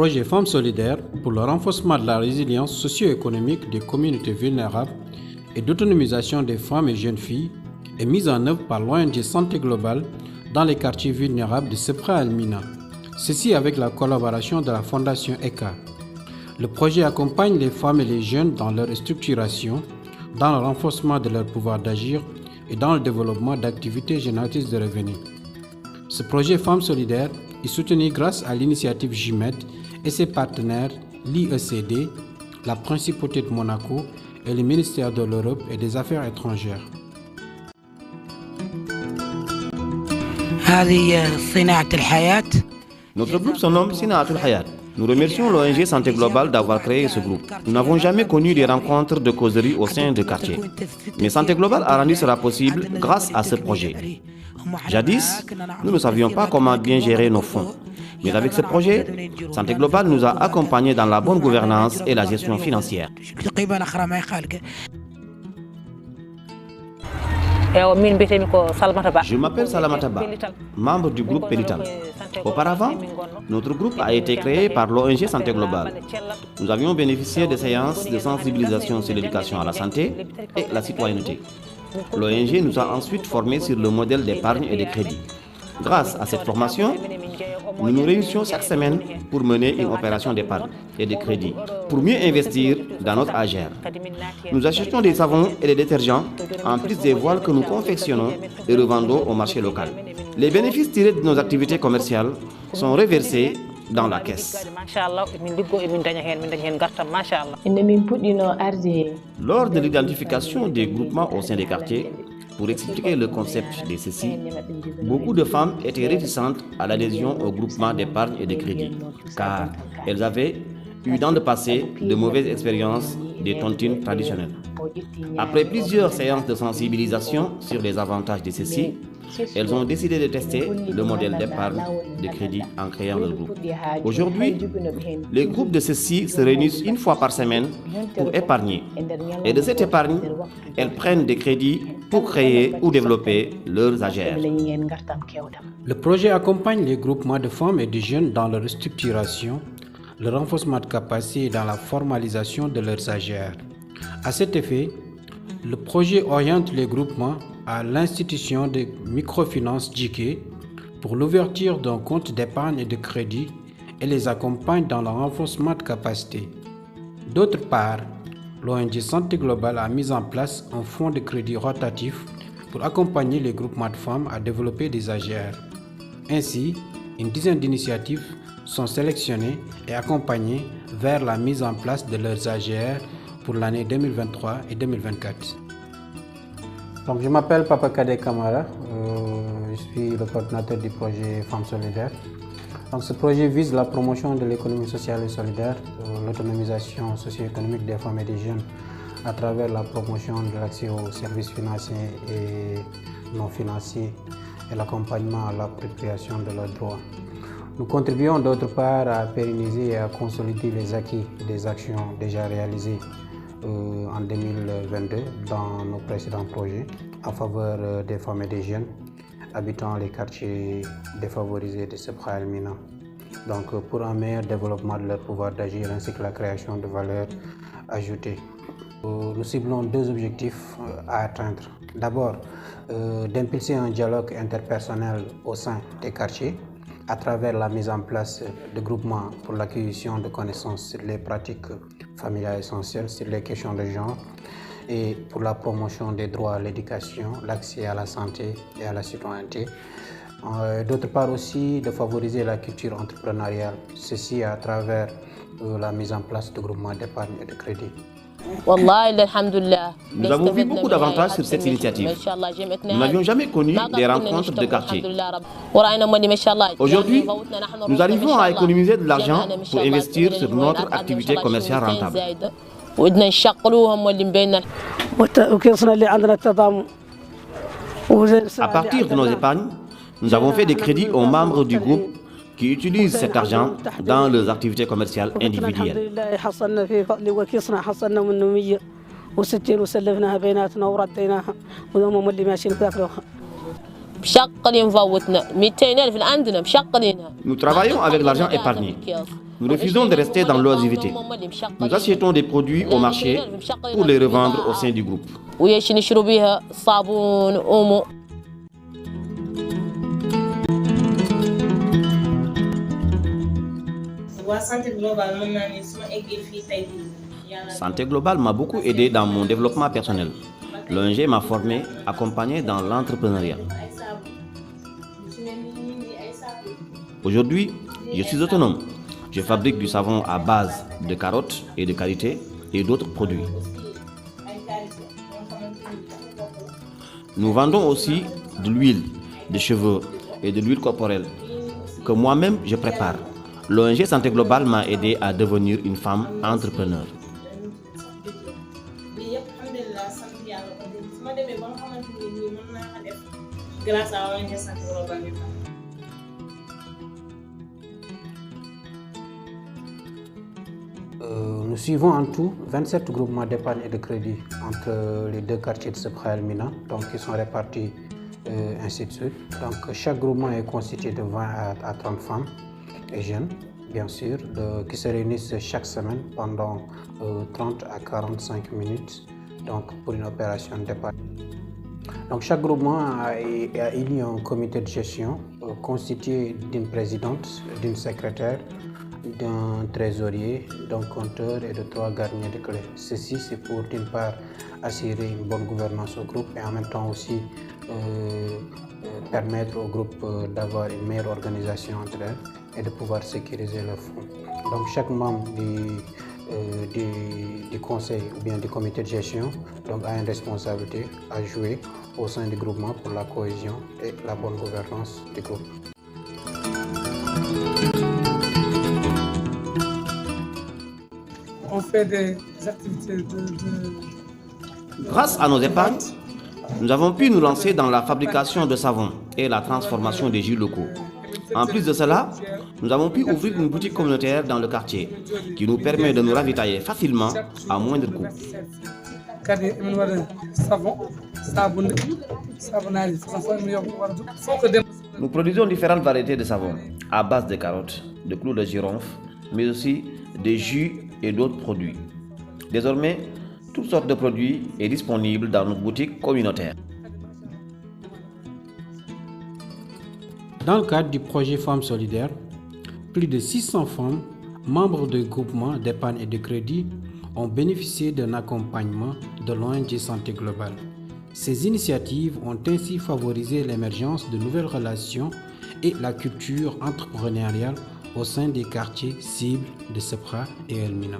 Le projet Femmes solidaires pour le renforcement de la résilience socio-économique des communautés vulnérables et d'autonomisation des femmes et jeunes filles est mis en œuvre par l'ONG Santé Globale dans les quartiers vulnérables de Sepra Al-Mina. Ceci avec la collaboration de la Fondation ECA. Le projet accompagne les femmes et les jeunes dans leur structuration, dans le renforcement de leur pouvoir d'agir et dans le développement d'activités génératrices de revenus. Ce projet Femmes solidaires est soutenu grâce à l'initiative JIMED et ses partenaires l'IECD, la Principauté de Monaco et le ministère de l'Europe et des Affaires étrangères. Notre groupe se nomme Sinaatul Hayat. Nous remercions l'ONG Santé Globale d'avoir créé ce groupe. Nous n'avons jamais connu des rencontres de causerie au sein du quartier. Mais Santé Globale a rendu cela possible grâce à ce projet. Jadis, nous ne savions pas comment bien gérer nos fonds. Mais avec ce projet, Santé Globale nous a accompagnés dans la bonne gouvernance et la gestion financière. Je m'appelle Salamata Ba, membre du groupe Pelital. Auparavant, notre groupe a été créé par l'ONG Santé Globale. Nous avions bénéficié de séances de sensibilisation sur l'éducation à la santé et la citoyenneté. L'ONG nous a ensuite formés sur le modèle d'épargne et de crédit. Grâce à cette formation, nous nous réunissions chaque semaine pour mener une opération d'épargne et de crédit, pour mieux investir dans notre AGR. Nous achetons des savons et des détergents, en plus des voiles que nous confectionnons et revendons au marché local. Les bénéfices tirés de nos activités commerciales sont reversés dans la caisse. Lors de l'identification des groupements au sein des quartiers, pour expliquer le concept de ceci, beaucoup de femmes étaient réticentes à l'adhésion au groupement d'épargne et de crédit, car elles avaient eu dans le passé de mauvaises expériences des tontines traditionnelles. Après plusieurs séances de sensibilisation sur les avantages de ceci, elles ont décidé de tester le modèle d'épargne de crédit en créant le groupe. Aujourd'hui, les groupes de ceci se réunissent une fois par semaine pour épargner. Et de cette épargne, elles prennent des crédits pour créer ou développer leurs AGR. Le projet accompagne les groupements de femmes et de jeunes dans leur structuration, le renforcement de capacités et dans la formalisation de leurs AGR. À cet effet, le projet oriente les groupements à l'institution de microfinance JK pour l'ouverture d'un compte d'épargne et de crédit et les accompagne dans le renforcement de capacités. D'autre part, l'ONG Santé Globale a mis en place un fonds de crédit rotatif pour accompagner les groupements de femmes à développer des AGR. Ainsi, une dizaine d'initiatives sont sélectionnées et accompagnées vers la mise en place de leurs AGR pour l'année 2023 et 2024. Donc, je m'appelle Papa Kade Kamara, je suis le coordinateur du projet Femmes solidaires. Donc, ce projet vise la promotion de l'économie sociale et solidaire, l'autonomisation socio-économique des femmes et des jeunes à travers la promotion de l'accès aux services financiers et non financiers et l'accompagnement à l'appropriation de leurs droits. Nous contribuons d'autre part à pérenniser et à consolider les acquis des actions déjà réalisées en 2022 dans nos précédents projets en faveur des femmes et des jeunes habitant les quartiers défavorisés de Sepra Al-Mina. Donc pour un meilleur développement de leur pouvoir d'agir ainsi que la création de valeur ajoutée. Nous ciblons deux objectifs à atteindre. D'abord, d'impulser un dialogue interpersonnel au sein des quartiers à travers la mise en place de groupements pour l'acquisition de connaissances sur les pratiques familiales essentielles, sur les questions de genre et pour la promotion des droits à l'éducation, l'accès à la santé et à la citoyenneté. D'autre part aussi de favoriser la culture entrepreneuriale, ceci à travers la mise en place de groupements d'épargne et de crédit. Nous avons vu beaucoup d'avantages sur cette initiative. Nous n'avions jamais connu des rencontres de quartier. Aujourd'hui, nous arrivons à économiser de l'argent pour investir sur notre activité commerciale rentable. À partir de nos épargnes, nous avons fait des crédits aux membres du groupe qui utilisent cet argent dans leurs activités commerciales individuelles. Nous travaillons avec l'argent épargné. Nous refusons de rester dans l'oisiveté. Nous achetons des produits au marché pour les revendre au sein du groupe. Santé Globale m'a beaucoup aidé dans mon développement personnel. L'ONG m'a formé, accompagné dans l'entrepreneuriat. Aujourd'hui, je suis autonome. Je fabrique du savon à base de carottes et de qualité et d'autres produits. Nous vendons aussi de l'huile de cheveux et de l'huile corporelle que moi-même je prépare. L'ONG Santé Globale m'a aidé à devenir une femme entrepreneur. Grâce à l'ONG Santé Globale. Nous suivons en tout 27 groupements d'épargne et de crédit entre les deux quartiers de Sebkha et Elmina, donc ils sont répartis ainsi de suite. Donc chaque groupement est constitué de 20 à 30 femmes et jeunes, bien sûr, qui se réunissent chaque semaine pendant 30 à 45 minutes donc, pour une opération d'épargne. Donc chaque groupement a élu un comité de gestion constitué d'une présidente, d'une secrétaire, d'un trésorier, d'un compteur et de 3 gardiens de clés. Ceci, c'est pour d'une part assurer une bonne gouvernance au groupe et en même temps aussi permettre au groupe d'avoir une meilleure organisation entre elles et de pouvoir sécuriser leurs fonds. Donc chaque membre du conseil ou bien du comité de gestion donc, a une responsabilité à jouer au sein du groupement pour la cohésion et la bonne gouvernance du groupe. On fait des activités Grâce à nos épargnes, nous avons pu nous lancer dans la fabrication de savon et la transformation des jus locaux. En plus de cela, nous avons pu ouvrir une boutique communautaire dans le quartier qui nous permet de nous ravitailler facilement à moindre coût. Nous produisons différentes variétés de savon à base de carottes, de clous de girofle, mais aussi des jus et d'autres produits. Désormais, toutes sortes de produits sont disponibles dans nos boutiques communautaires. Dans le cadre du projet Femmes Solidaires, plus de 600 femmes, membres du groupement d'épargne et de crédit, ont bénéficié d'un accompagnement de l'ONG Santé Globale. Ces initiatives ont ainsi favorisé l'émergence de nouvelles relations et la culture entrepreneuriale au sein des quartiers cibles de Sebkha et Elmina.